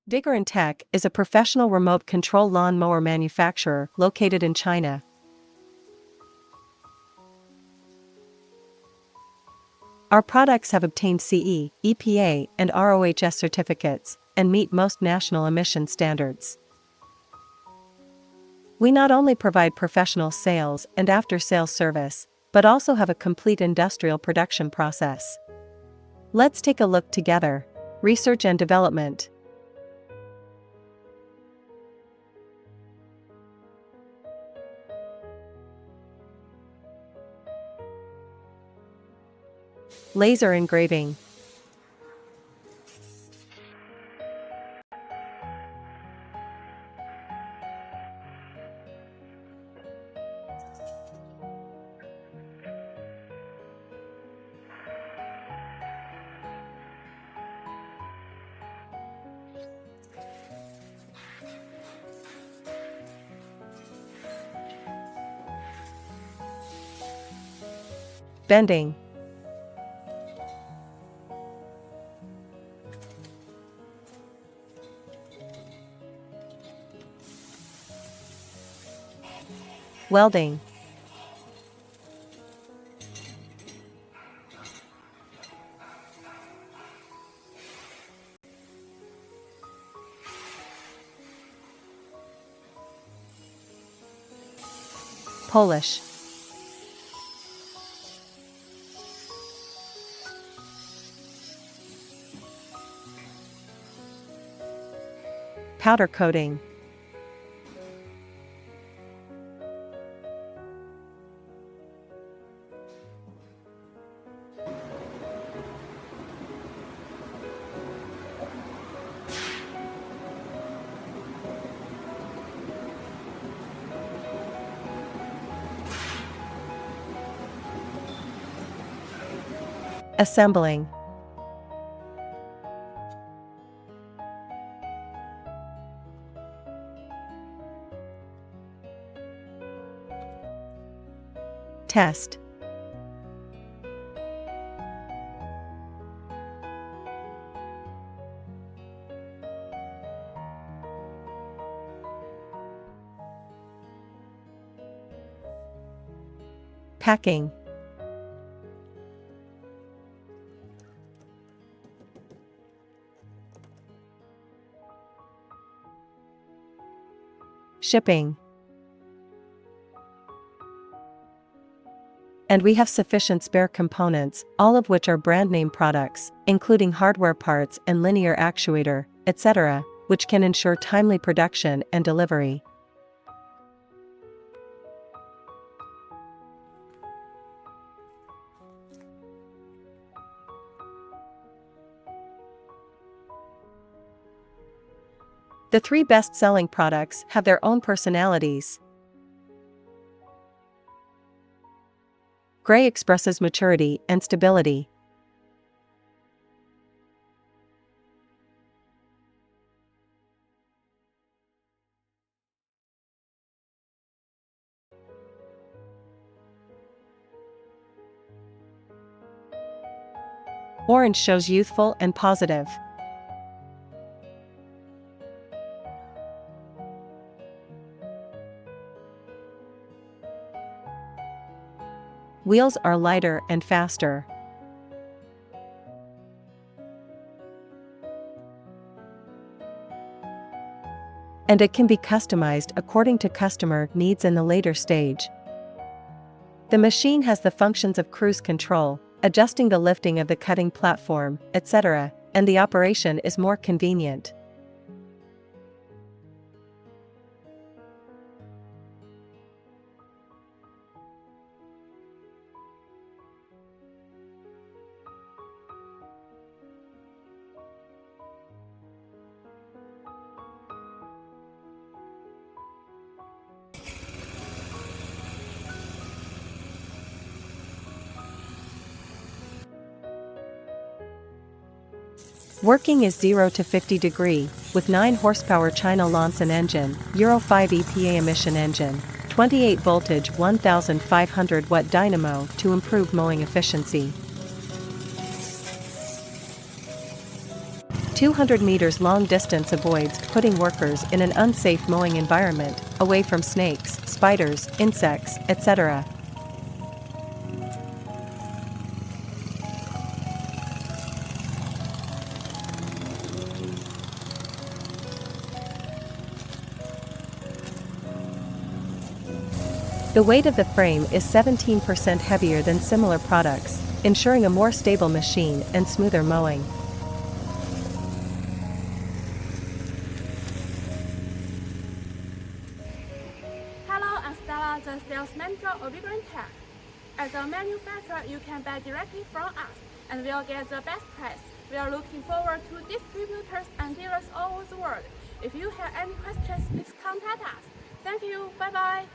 Vigorun Tech is a professional remote control lawn mower manufacturer located in China. Our products have obtained CE, EPA, and ROHS certificates, and meet most national emission standards. We not only provide professional sales and after-sales service, but also have a complete industrial production process. Let's take a look together. Research and development. Laser engraving. Bending. Welding. Polish. Powder coating. Assembling. Test. Packing. Shipping. And we have sufficient spare components, all of which are brand name products, including hardware parts and linear actuator, etc., which can ensure timely production and delivery. The three best-selling products have their own personalities. Gray expresses maturity and stability. Orange shows youthful and positive. Wheels are lighter and faster. And it can be customized according to customer needs in the later stage. The machine has the functions of cruise control, adjusting the lifting of the cutting platform, etc., and the operation is more convenient. Working is 0 to 50 degree, with 9 horsepower China Lanson engine, Euro 5 EPA emission engine, 28 voltage 1500 watt dynamo to improve mowing efficiency. 200 meters long distance avoids putting workers in an unsafe mowing environment, away from snakes, spiders, insects, etc. The weight of the frame is 17% heavier than similar products, ensuring a more stable machine and smoother mowing. Hello, I'm Stella, the sales manager of Vigorun Tech. As a manufacturer, you can buy directly from us and will get the best price. We are looking forward to distributors and dealers all over the world. If you have any questions, please contact us. Thank you. Bye-bye.